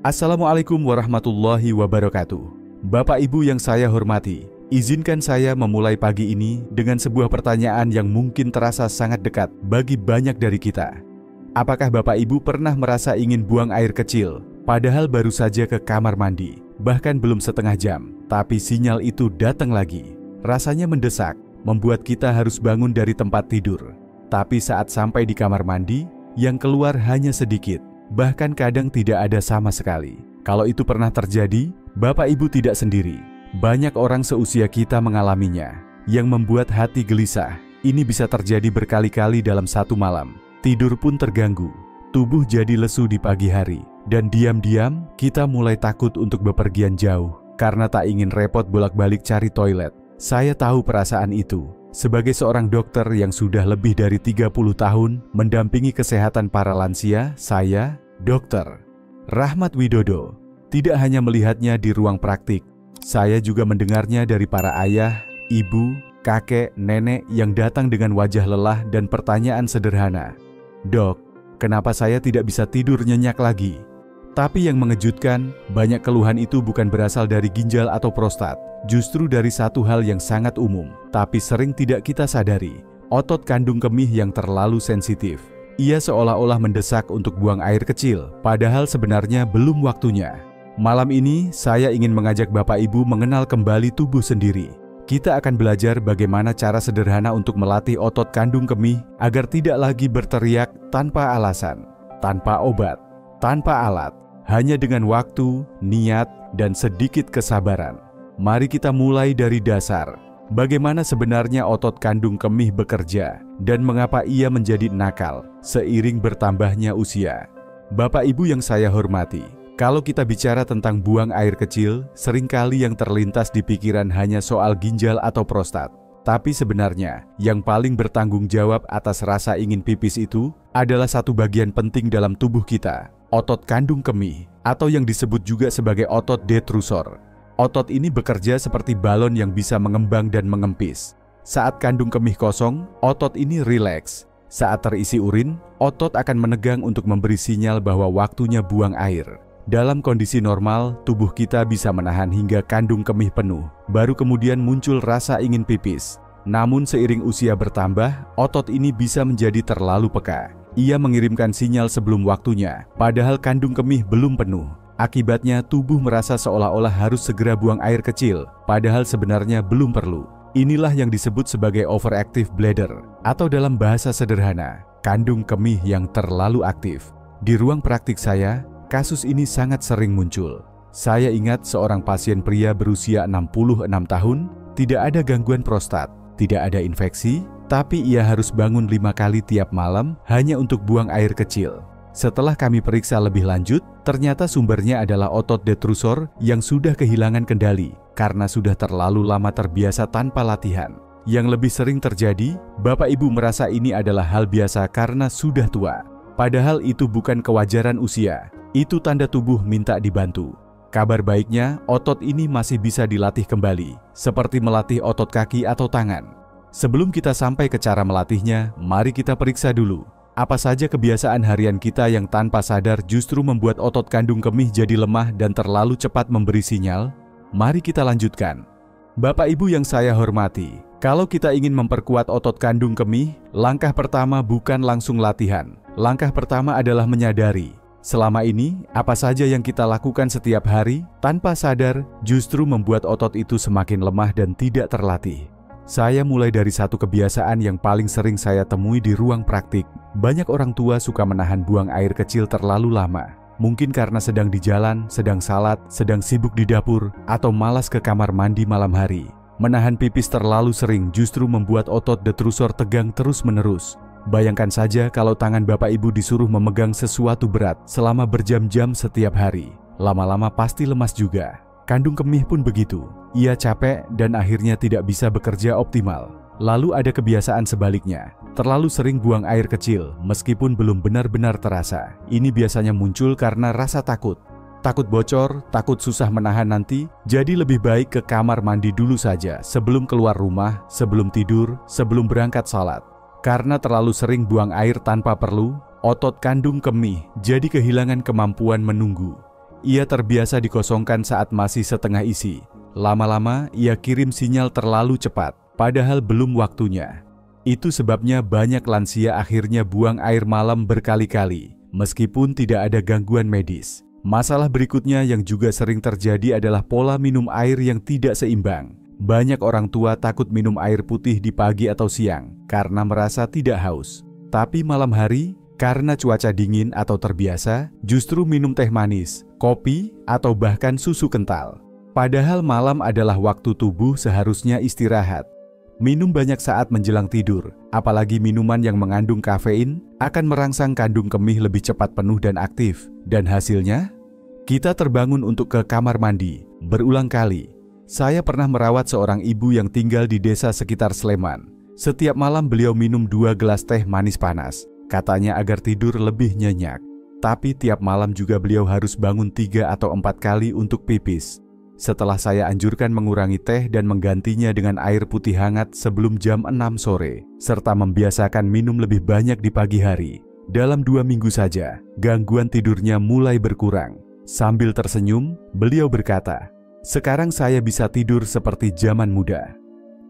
Assalamualaikum warahmatullahi wabarakatuh. Bapak Ibu yang saya hormati, izinkan saya memulai pagi ini dengan sebuah pertanyaan yang mungkin terasa sangat dekat bagi banyak dari kita. Apakah Bapak Ibu pernah merasa ingin buang air kecil, padahal baru saja ke kamar mandi, bahkan belum setengah jam, tapi sinyal itu datang lagi. Rasanya mendesak, membuat kita harus bangun dari tempat tidur. Tapi saat sampai di kamar mandi, yang keluar hanya sedikit, bahkan kadang tidak ada sama sekali. Kalau itu pernah terjadi, Bapak Ibu tidak sendiri. Banyak orang seusia kita mengalaminya, yang membuat hati gelisah. Ini bisa terjadi berkali-kali dalam satu malam. Tidur pun terganggu, tubuh jadi lesu di pagi hari, dan diam-diam kita mulai takut untuk bepergian jauh, karena tak ingin repot bolak-balik cari toilet. Saya tahu perasaan itu. Sebagai seorang dokter yang sudah lebih dari 30 tahun mendampingi kesehatan para lansia, saya, Dr. Rahmat Widodo, tidak hanya melihatnya di ruang praktik, saya juga mendengarnya dari para ayah, ibu, kakek, nenek yang datang dengan wajah lelah dan pertanyaan sederhana. Dok, kenapa saya tidak bisa tidur nyenyak lagi? Tapi yang mengejutkan, banyak keluhan itu bukan berasal dari ginjal atau prostat, justru dari satu hal yang sangat umum, tapi sering tidak kita sadari, otot kandung kemih yang terlalu sensitif. Ia seolah-olah mendesak untuk buang air kecil, padahal sebenarnya belum waktunya. Malam ini, saya ingin mengajak Bapak Ibu mengenal kembali tubuh sendiri. Kita akan belajar bagaimana cara sederhana untuk melatih otot kandung kemih agar tidak lagi berteriak tanpa alasan, tanpa obat, tanpa alat, hanya dengan waktu, niat, dan sedikit kesabaran. Mari kita mulai dari dasar. Bagaimana sebenarnya otot kandung kemih bekerja dan mengapa ia menjadi nakal seiring bertambahnya usia. Bapak Ibu yang saya hormati, kalau kita bicara tentang buang air kecil, seringkali yang terlintas di pikiran hanya soal ginjal atau prostat. Tapi sebenarnya, yang paling bertanggung jawab atas rasa ingin pipis itu adalah satu bagian penting dalam tubuh kita, otot kandung kemih, atau yang disebut juga sebagai otot detrusor. Otot ini bekerja seperti balon yang bisa mengembang dan mengempis. Saat kandung kemih kosong, otot ini rileks. Saat terisi urin, otot akan menegang untuk memberi sinyal bahwa waktunya buang air. Dalam kondisi normal, tubuh kita bisa menahan hingga kandung kemih penuh, baru kemudian muncul rasa ingin pipis. Namun seiring usia bertambah, otot ini bisa menjadi terlalu peka. Ia mengirimkan sinyal sebelum waktunya, padahal kandung kemih belum penuh. Akibatnya tubuh merasa seolah-olah harus segera buang air kecil, padahal sebenarnya belum perlu. Inilah yang disebut sebagai overactive bladder, atau dalam bahasa sederhana, kandung kemih yang terlalu aktif. Di ruang praktik saya, kasus ini sangat sering muncul. Saya ingat seorang pasien pria berusia 66 tahun, tidak ada gangguan prostat, tidak ada infeksi, tapi ia harus bangun 5 kali tiap malam hanya untuk buang air kecil. Setelah kami periksa lebih lanjut, ternyata sumbernya adalah otot detrusor yang sudah kehilangan kendali karena sudah terlalu lama terbiasa tanpa latihan. Yang lebih sering terjadi, Bapak Ibu merasa ini adalah hal biasa karena sudah tua. Padahal itu bukan kewajaran usia, itu tanda tubuh minta dibantu. Kabar baiknya, otot ini masih bisa dilatih kembali, seperti melatih otot kaki atau tangan. Sebelum kita sampai ke cara melatihnya, mari kita periksa dulu. Apa saja kebiasaan harian kita yang tanpa sadar justru membuat otot kandung kemih jadi lemah dan terlalu cepat memberi sinyal? Mari kita lanjutkan. Bapak Ibu yang saya hormati, kalau kita ingin memperkuat otot kandung kemih, langkah pertama bukan langsung latihan. Langkah pertama adalah menyadari. Selama ini, apa saja yang kita lakukan setiap hari, tanpa sadar, justru membuat otot itu semakin lemah dan tidak terlatih. Saya mulai dari satu kebiasaan yang paling sering saya temui di ruang praktik. Banyak orang tua suka menahan buang air kecil terlalu lama. Mungkin karena sedang di jalan, sedang salat, sedang sibuk di dapur, atau malas ke kamar mandi malam hari. Menahan pipis terlalu sering justru membuat otot detrusor tegang terus-menerus. Bayangkan saja kalau tangan Bapak Ibu disuruh memegang sesuatu berat selama berjam-jam setiap hari. Lama-lama pasti lemas juga. Kandung kemih pun begitu. Ia capek dan akhirnya tidak bisa bekerja optimal. Lalu ada kebiasaan sebaliknya. Terlalu sering buang air kecil meskipun belum benar-benar terasa. Ini biasanya muncul karena rasa takut. Takut bocor, takut susah menahan nanti, jadi lebih baik ke kamar mandi dulu saja sebelum keluar rumah, sebelum tidur, sebelum berangkat salat. Karena terlalu sering buang air tanpa perlu, otot kandung kemih jadi kehilangan kemampuan menunggu. Ia terbiasa dikosongkan saat masih setengah isi. Lama-lama ia kirim sinyal terlalu cepat, padahal belum waktunya. Itu sebabnya banyak lansia akhirnya buang air malam berkali-kali, meskipun tidak ada gangguan medis. Masalah berikutnya yang juga sering terjadi adalah pola minum air yang tidak seimbang. Banyak orang tua takut minum air putih di pagi atau siang karena merasa tidak haus. Tapi malam hari, karena cuaca dingin atau terbiasa, justru minum teh manis, kopi, atau bahkan susu kental. Padahal malam adalah waktu tubuh seharusnya istirahat. Minum banyak saat menjelang tidur, apalagi minuman yang mengandung kafein, akan merangsang kandung kemih lebih cepat penuh dan aktif. Dan hasilnya, kita terbangun untuk ke kamar mandi berulang kali. Saya pernah merawat seorang ibu yang tinggal di desa sekitar Sleman. Setiap malam beliau minum 2 gelas teh manis panas, katanya agar tidur lebih nyenyak. Tapi tiap malam juga beliau harus bangun 3 atau 4 kali untuk pipis. Setelah saya anjurkan mengurangi teh dan menggantinya dengan air putih hangat sebelum jam 6 sore, serta membiasakan minum lebih banyak di pagi hari. Dalam 2 minggu saja, gangguan tidurnya mulai berkurang. Sambil tersenyum, beliau berkata, "Sekarang saya bisa tidur seperti zaman muda."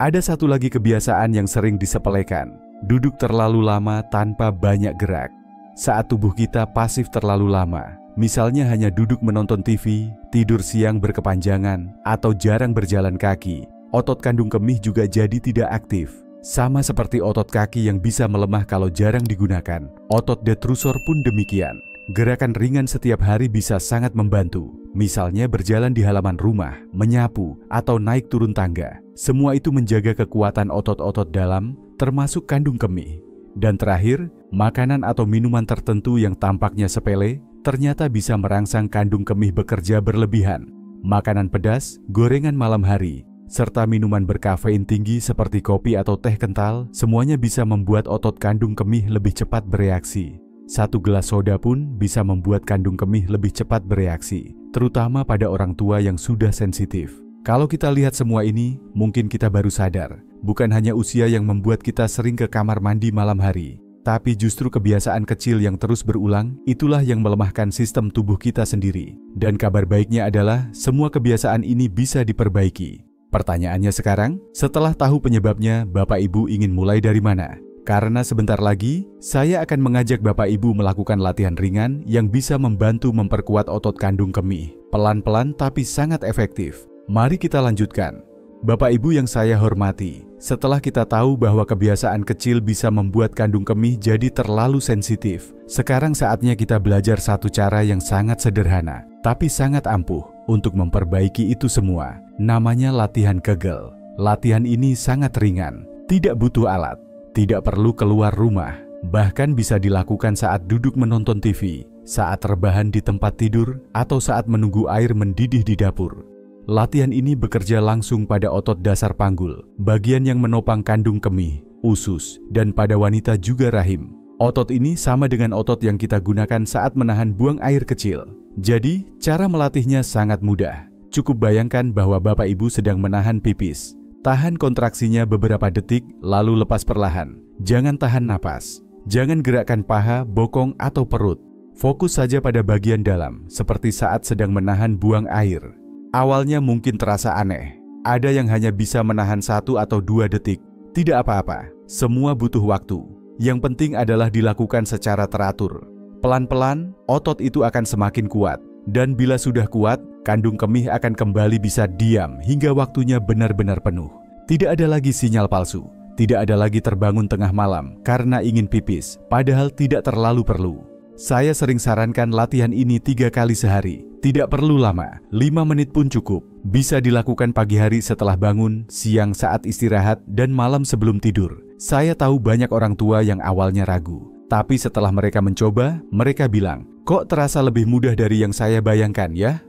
Ada satu lagi kebiasaan yang sering disepelekan, duduk terlalu lama tanpa banyak gerak. Saat tubuh kita pasif terlalu lama, misalnya hanya duduk menonton TV, tidur siang berkepanjangan, atau jarang berjalan kaki, otot kandung kemih juga jadi tidak aktif. Sama seperti otot kaki yang bisa melemah kalau jarang digunakan, otot detrusor pun demikian. Gerakan ringan setiap hari bisa sangat membantu, misalnya berjalan di halaman rumah, menyapu, atau naik turun tangga. Semua itu menjaga kekuatan otot-otot dalam, termasuk kandung kemih. Dan terakhir, makanan atau minuman tertentu yang tampaknya sepele, ternyata bisa merangsang kandung kemih bekerja berlebihan. Makanan pedas, gorengan malam hari, serta minuman berkafein tinggi seperti kopi atau teh kental, semuanya bisa membuat otot kandung kemih lebih cepat bereaksi. 1 gelas soda pun bisa membuat kandung kemih lebih cepat bereaksi, terutama pada orang tua yang sudah sensitif. Kalau kita lihat semua ini, mungkin kita baru sadar, bukan hanya usia yang membuat kita sering ke kamar mandi malam hari, tapi justru kebiasaan kecil yang terus berulang, itulah yang melemahkan sistem tubuh kita sendiri. Dan kabar baiknya adalah, semua kebiasaan ini bisa diperbaiki. Pertanyaannya sekarang, setelah tahu penyebabnya, Bapak Ibu ingin mulai dari mana? Karena sebentar lagi, saya akan mengajak Bapak Ibu melakukan latihan ringan yang bisa membantu memperkuat otot kandung kemih. Pelan-pelan tapi sangat efektif. Mari kita lanjutkan. Bapak Ibu yang saya hormati, setelah kita tahu bahwa kebiasaan kecil bisa membuat kandung kemih jadi terlalu sensitif, sekarang saatnya kita belajar satu cara yang sangat sederhana, tapi sangat ampuh untuk memperbaiki itu semua. Namanya latihan Kegel. Latihan ini sangat ringan, tidak butuh alat, tidak perlu keluar rumah, bahkan bisa dilakukan saat duduk menonton TV, saat rebahan di tempat tidur, atau saat menunggu air mendidih di dapur. Latihan ini bekerja langsung pada otot dasar panggul, bagian yang menopang kandung kemih, usus, dan pada wanita juga rahim. Otot ini sama dengan otot yang kita gunakan saat menahan buang air kecil. Jadi, cara melatihnya sangat mudah. Cukup bayangkan bahwa Bapak Ibu sedang menahan pipis. Tahan kontraksinya beberapa detik, lalu lepas perlahan. Jangan tahan napas. Jangan gerakkan paha, bokong, atau perut. Fokus saja pada bagian dalam, seperti saat sedang menahan buang air. Awalnya mungkin terasa aneh. Ada yang hanya bisa menahan 1 atau 2 detik. Tidak apa-apa, semua butuh waktu. Yang penting adalah dilakukan secara teratur. Pelan-pelan, otot itu akan semakin kuat. Dan bila sudah kuat, kandung kemih akan kembali bisa diam hingga waktunya benar-benar penuh. Tidak ada lagi sinyal palsu. Tidak ada lagi terbangun tengah malam karena ingin pipis, padahal tidak terlalu perlu. Saya sering sarankan latihan ini 3 kali sehari. Tidak perlu lama, 5 menit pun cukup. Bisa dilakukan pagi hari setelah bangun, siang saat istirahat, dan malam sebelum tidur. Saya tahu banyak orang tua yang awalnya ragu. Tapi setelah mereka mencoba, mereka bilang, "Kok terasa lebih mudah dari yang saya bayangkan ya?"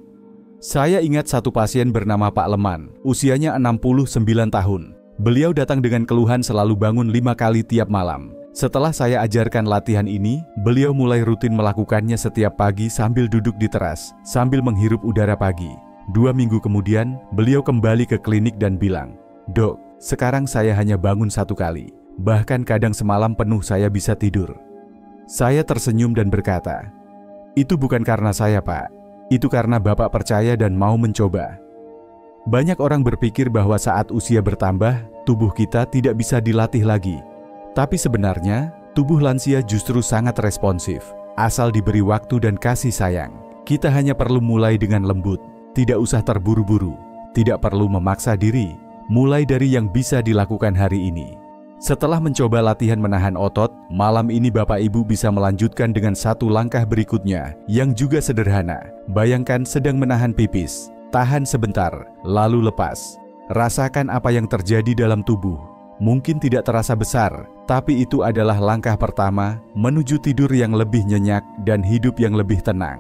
Saya ingat satu pasien bernama Pak Leman, usianya 69 tahun. Beliau datang dengan keluhan selalu bangun 5 kali tiap malam. Setelah saya ajarkan latihan ini, beliau mulai rutin melakukannya setiap pagi sambil duduk di teras, sambil menghirup udara pagi. 2 minggu kemudian, beliau kembali ke klinik dan bilang, "Dok, sekarang saya hanya bangun 1 kali. Bahkan kadang semalam penuh saya bisa tidur." Saya tersenyum dan berkata, "Itu bukan karena saya, Pak. Itu karena Bapak percaya dan mau mencoba. Banyak orang berpikir bahwa saat usia bertambah, tubuh kita tidak bisa dilatih lagi. Tapi sebenarnya, tubuh lansia justru sangat responsif, asal diberi waktu dan kasih sayang. Kita hanya perlu mulai dengan lembut, tidak usah terburu-buru, tidak perlu memaksa diri, mulai dari yang bisa dilakukan hari ini. Setelah mencoba latihan menahan otot, malam ini Bapak Ibu bisa melanjutkan dengan satu langkah berikutnya yang juga sederhana. Bayangkan sedang menahan pipis, tahan sebentar, lalu lepas. Rasakan apa yang terjadi dalam tubuh. Mungkin tidak terasa besar, tapi itu adalah langkah pertama menuju tidur yang lebih nyenyak dan hidup yang lebih tenang.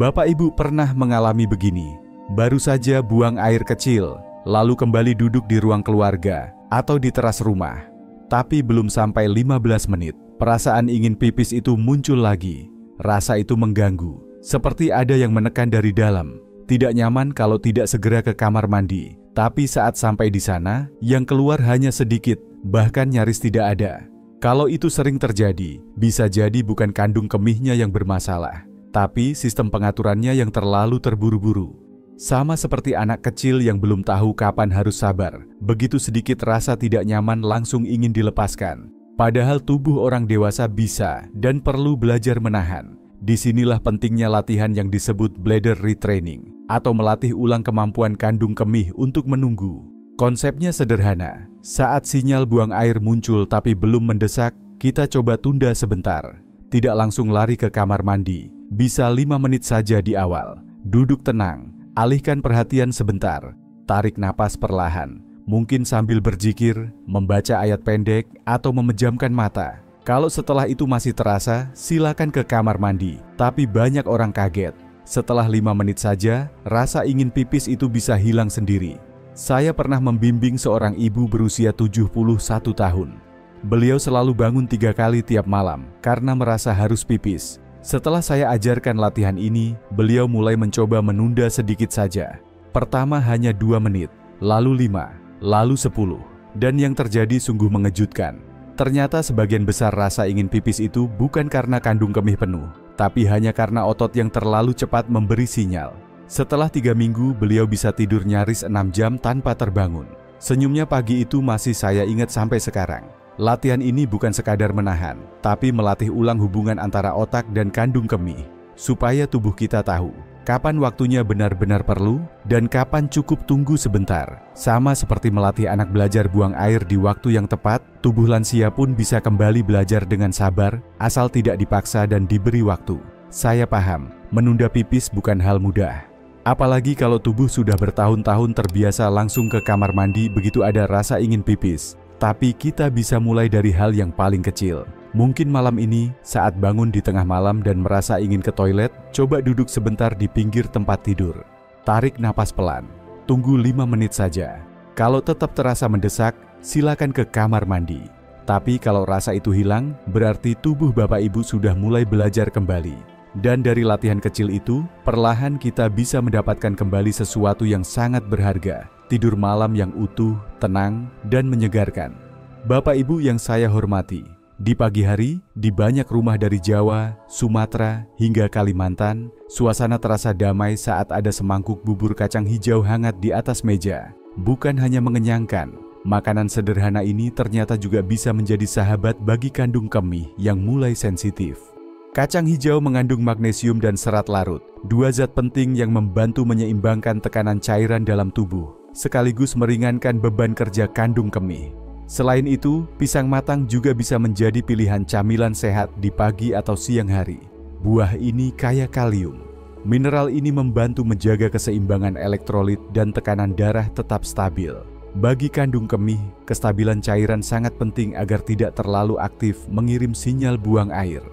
Bapak Ibu pernah mengalami begini, baru saja buang air kecil, lalu kembali duduk di ruang keluarga atau di teras rumah. Tapi belum sampai 15 menit, perasaan ingin pipis itu muncul lagi. Rasa itu mengganggu, seperti ada yang menekan dari dalam. Tidak nyaman kalau tidak segera ke kamar mandi. Tapi saat sampai di sana, yang keluar hanya sedikit, bahkan nyaris tidak ada. Kalau itu sering terjadi, bisa jadi bukan kandung kemihnya yang bermasalah, tapi sistem pengaturannya yang terlalu terburu-buru. Sama seperti anak kecil yang belum tahu kapan harus sabar, begitu sedikit rasa tidak nyaman langsung ingin dilepaskan. Padahal tubuh orang dewasa bisa dan perlu belajar menahan. Disinilah pentingnya latihan yang disebut bladder retraining, atau melatih ulang kemampuan kandung kemih untuk menunggu. Konsepnya sederhana, saat sinyal buang air muncul tapi belum mendesak, kita coba tunda sebentar. Tidak langsung lari ke kamar mandi, bisa 5 menit saja di awal. Duduk tenang. Alihkan perhatian sebentar, tarik napas perlahan, mungkin sambil berzikir, membaca ayat pendek, atau memejamkan mata. Kalau setelah itu masih terasa, silakan ke kamar mandi. Tapi banyak orang kaget. Setelah 5 menit saja, rasa ingin pipis itu bisa hilang sendiri. Saya pernah membimbing seorang ibu berusia 71 tahun. Beliau selalu bangun 3 kali tiap malam karena merasa harus pipis. Setelah saya ajarkan latihan ini, beliau mulai mencoba menunda sedikit saja. Pertama hanya 2 menit, lalu 5, lalu 10. Dan yang terjadi sungguh mengejutkan. Ternyata sebagian besar rasa ingin pipis itu bukan karena kandung kemih penuh, tapi hanya karena otot yang terlalu cepat memberi sinyal. Setelah 3 minggu, beliau bisa tidur nyaris 6 jam tanpa terbangun. Senyumnya pagi itu masih saya ingat sampai sekarang. Latihan ini bukan sekadar menahan, tapi melatih ulang hubungan antara otak dan kandung kemih, supaya tubuh kita tahu kapan waktunya benar-benar perlu dan kapan cukup tunggu sebentar. Sama seperti melatih anak belajar buang air di waktu yang tepat, tubuh lansia pun bisa kembali belajar dengan sabar, asal tidak dipaksa dan diberi waktu. Saya paham, menunda pipis bukan hal mudah. Apalagi kalau tubuh sudah bertahun-tahun terbiasa langsung ke kamar mandi begitu ada rasa ingin pipis. Tapi kita bisa mulai dari hal yang paling kecil. Mungkin malam ini, saat bangun di tengah malam dan merasa ingin ke toilet, coba duduk sebentar di pinggir tempat tidur. Tarik napas pelan, tunggu 5 menit saja. Kalau tetap terasa mendesak, silakan ke kamar mandi. Tapi kalau rasa itu hilang, berarti tubuh Bapak Ibu sudah mulai belajar kembali. Dan dari latihan kecil itu, perlahan kita bisa mendapatkan kembali sesuatu yang sangat berharga. Tidur malam yang utuh, tenang, dan menyegarkan. Bapak Ibu yang saya hormati, di pagi hari, di banyak rumah dari Jawa, Sumatera, hingga Kalimantan, suasana terasa damai saat ada semangkuk bubur kacang hijau hangat di atas meja. Bukan hanya mengenyangkan, makanan sederhana ini ternyata juga bisa menjadi sahabat bagi kandung kemih yang mulai sensitif. Kacang hijau mengandung magnesium dan serat larut, 2 zat penting yang membantu menyeimbangkan tekanan cairan dalam tubuh, sekaligus meringankan beban kerja kandung kemih. Selain itu, pisang matang juga bisa menjadi pilihan camilan sehat di pagi atau siang hari. Buah ini kaya kalium. Mineral ini membantu menjaga keseimbangan elektrolit dan tekanan darah tetap stabil. Bagi kandung kemih, kestabilan cairan sangat penting agar tidak terlalu aktif mengirim sinyal buang air.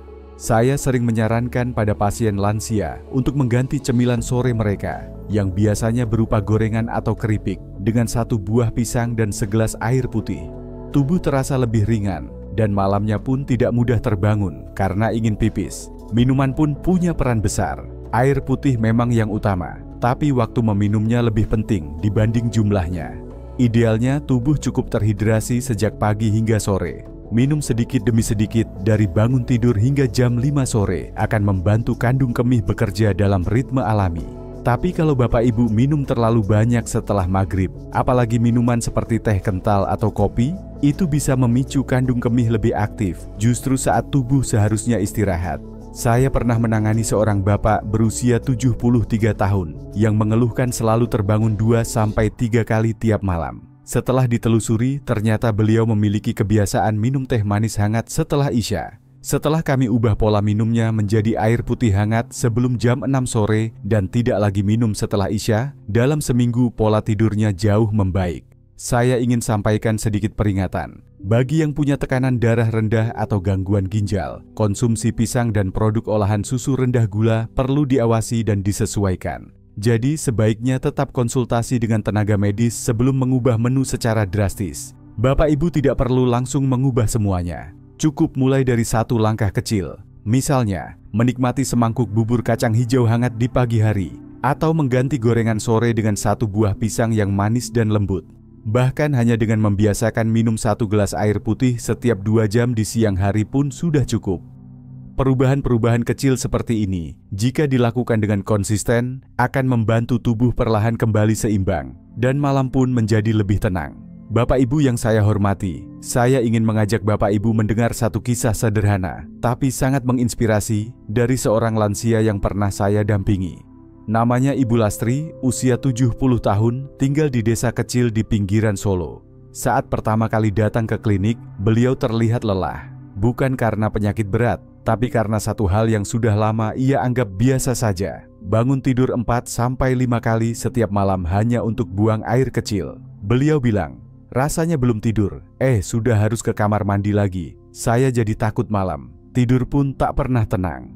Saya sering menyarankan pada pasien lansia untuk mengganti cemilan sore mereka yang biasanya berupa gorengan atau keripik dengan 1 buah pisang dan segelas air putih. Tubuh terasa lebih ringan dan malamnya pun tidak mudah terbangun karena ingin pipis. Minuman pun punya peran besar. Air putih memang yang utama, tapi waktu meminumnya lebih penting dibanding jumlahnya. Idealnya tubuh cukup terhidrasi sejak pagi hingga sore. Minum sedikit demi sedikit dari bangun tidur hingga jam 5 sore akan membantu kandung kemih bekerja dalam ritme alami. Tapi kalau Bapak Ibu minum terlalu banyak setelah maghrib, apalagi minuman seperti teh kental atau kopi, itu bisa memicu kandung kemih lebih aktif justru saat tubuh seharusnya istirahat. Saya pernah menangani seorang bapak berusia 73 tahun yang mengeluhkan selalu terbangun 2-3 kali tiap malam. Setelah ditelusuri, ternyata beliau memiliki kebiasaan minum teh manis hangat setelah Isya. Setelah kami ubah pola minumnya menjadi air putih hangat sebelum jam 6 sore dan tidak lagi minum setelah Isya, dalam seminggu pola tidurnya jauh membaik. Saya ingin sampaikan sedikit peringatan. Bagi yang punya tekanan darah rendah atau gangguan ginjal, konsumsi pisang dan produk olahan susu rendah gula perlu diawasi dan disesuaikan. Jadi sebaiknya tetap konsultasi dengan tenaga medis sebelum mengubah menu secara drastis. Bapak Ibu tidak perlu langsung mengubah semuanya. Cukup mulai dari satu langkah kecil. Misalnya, menikmati semangkuk bubur kacang hijau hangat di pagi hari, atau mengganti gorengan sore dengan satu buah pisang yang manis dan lembut. Bahkan hanya dengan membiasakan minum 1 gelas air putih setiap 2 jam di siang hari pun sudah cukup. Perubahan-perubahan kecil seperti ini, jika dilakukan dengan konsisten, akan membantu tubuh perlahan kembali seimbang, dan malam pun menjadi lebih tenang. Bapak Ibu yang saya hormati, saya ingin mengajak Bapak Ibu mendengar satu kisah sederhana, tapi sangat menginspirasi dari seorang lansia yang pernah saya dampingi. Namanya Ibu Lastri, usia 70 tahun, tinggal di desa kecil di pinggiran Solo. Saat pertama kali datang ke klinik, beliau terlihat lelah, bukan karena penyakit berat, tapi karena satu hal yang sudah lama ia anggap biasa saja. Bangun tidur 4-5 kali setiap malam hanya untuk buang air kecil. Beliau bilang, rasanya belum tidur, sudah harus ke kamar mandi lagi. Saya jadi takut malam, tidur pun tak pernah tenang.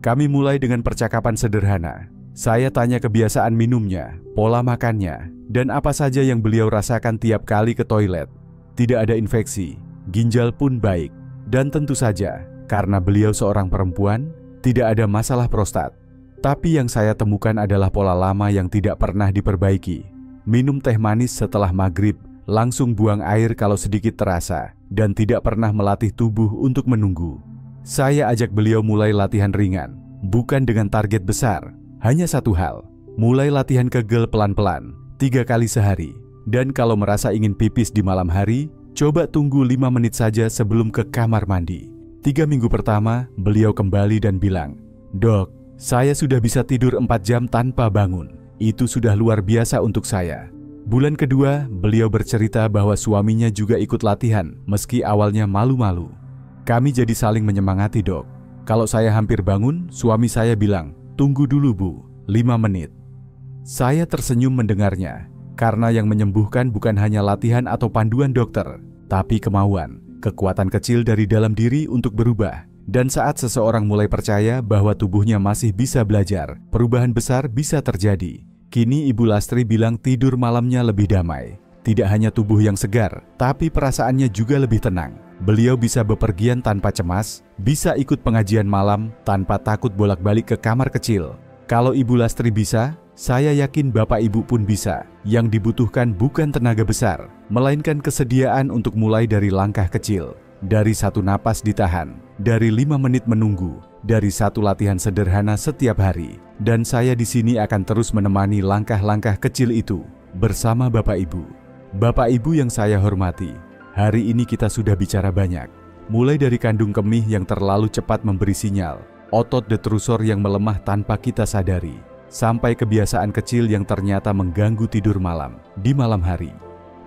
Kami mulai dengan percakapan sederhana. Saya tanya kebiasaan minumnya, pola makannya, dan apa saja yang beliau rasakan tiap kali ke toilet. Tidak ada infeksi, ginjal pun baik, dan tentu saja, karena beliau seorang perempuan, tidak ada masalah prostat. Tapi yang saya temukan adalah pola lama yang tidak pernah diperbaiki. Minum teh manis setelah maghrib, langsung buang air kalau sedikit terasa, dan tidak pernah melatih tubuh untuk menunggu. Saya ajak beliau mulai latihan ringan, bukan dengan target besar. Hanya satu hal, mulai latihan kegel pelan-pelan, 3 kali sehari. Dan kalau merasa ingin pipis di malam hari, coba tunggu 5 menit saja sebelum ke kamar mandi. 3 minggu pertama, beliau kembali dan bilang, "Dok, saya sudah bisa tidur 4 jam tanpa bangun. Itu sudah luar biasa untuk saya." Bulan kedua, beliau bercerita bahwa suaminya juga ikut latihan, meski awalnya malu-malu. Kami jadi saling menyemangati, Dok. Kalau saya hampir bangun, suami saya bilang, "Tunggu dulu, Bu, 5 menit." Saya tersenyum mendengarnya, karena yang menyembuhkan bukan hanya latihan atau panduan dokter, tapi kemauan, kekuatan kecil dari dalam diri untuk berubah. Dan saat seseorang mulai percaya bahwa tubuhnya masih bisa belajar, perubahan besar bisa terjadi. Kini Ibu Lastri bilang tidur malamnya lebih damai. Tidak hanya tubuh yang segar, tapi perasaannya juga lebih tenang. Beliau bisa bepergian tanpa cemas, bisa ikut pengajian malam tanpa takut bolak-balik ke kamar kecil. Kalau Ibu Lastri bisa, saya yakin Bapak Ibu pun bisa. Yang dibutuhkan bukan tenaga besar, melainkan kesediaan untuk mulai dari langkah kecil. Dari 1 napas ditahan, dari 5 menit menunggu, dari 1 latihan sederhana setiap hari. Dan saya di sini akan terus menemani langkah-langkah kecil itu bersama Bapak Ibu. Bapak Ibu yang saya hormati, hari ini kita sudah bicara banyak. Mulai dari kandung kemih yang terlalu cepat memberi sinyal, otot detrusor yang melemah tanpa kita sadari, sampai kebiasaan kecil yang ternyata mengganggu tidur malam di malam hari.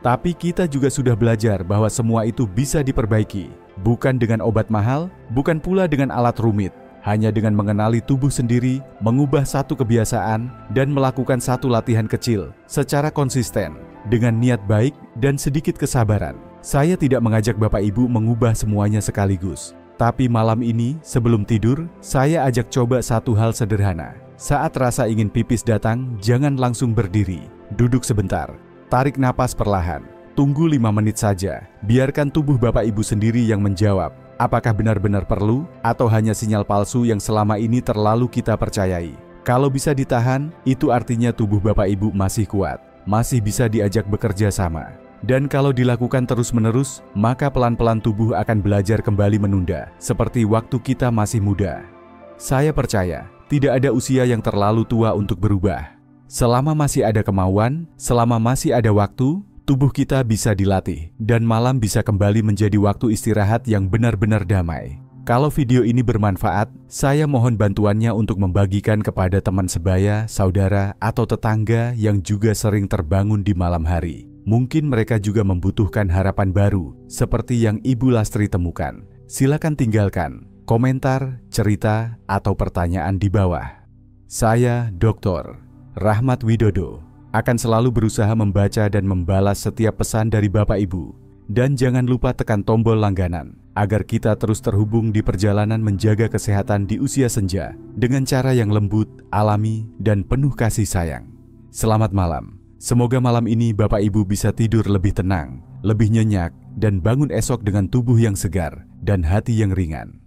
Tapi kita juga sudah belajar bahwa semua itu bisa diperbaiki, bukan dengan obat mahal, bukan pula dengan alat rumit, hanya dengan mengenali tubuh sendiri, mengubah satu kebiasaan, dan melakukan satu latihan kecil secara konsisten, dengan niat baik dan sedikit kesabaran. Saya tidak mengajak Bapak Ibu mengubah semuanya sekaligus, tapi malam ini sebelum tidur, saya ajak coba satu hal sederhana. Saat rasa ingin pipis datang, jangan langsung berdiri, duduk sebentar. Tarik napas perlahan, tunggu 5 menit saja, biarkan tubuh Bapak Ibu sendiri yang menjawab, apakah benar-benar perlu atau hanya sinyal palsu yang selama ini terlalu kita percayai. Kalau bisa ditahan, itu artinya tubuh Bapak Ibu masih kuat, masih bisa diajak bekerja sama. Dan kalau dilakukan terus-menerus, maka pelan-pelan tubuh akan belajar kembali menunda, seperti waktu kita masih muda. Saya percaya, tidak ada usia yang terlalu tua untuk berubah. Selama masih ada kemauan, selama masih ada waktu, tubuh kita bisa dilatih, dan malam bisa kembali menjadi waktu istirahat yang benar-benar damai. Kalau video ini bermanfaat, saya mohon bantuannya untuk membagikan kepada teman sebaya, saudara, atau tetangga yang juga sering terbangun di malam hari. Mungkin mereka juga membutuhkan harapan baru, seperti yang Ibu Lastri temukan. Silakan tinggalkan komentar, cerita, atau pertanyaan di bawah. Saya, Dr. Rahmat Widodo, akan selalu berusaha membaca dan membalas setiap pesan dari Bapak Ibu. Dan jangan lupa tekan tombol langganan, agar kita terus terhubung di perjalanan menjaga kesehatan di usia senja, dengan cara yang lembut, alami, dan penuh kasih sayang. Selamat malam. Semoga malam ini Bapak Ibu bisa tidur lebih tenang, lebih nyenyak, dan bangun esok dengan tubuh yang segar dan hati yang ringan.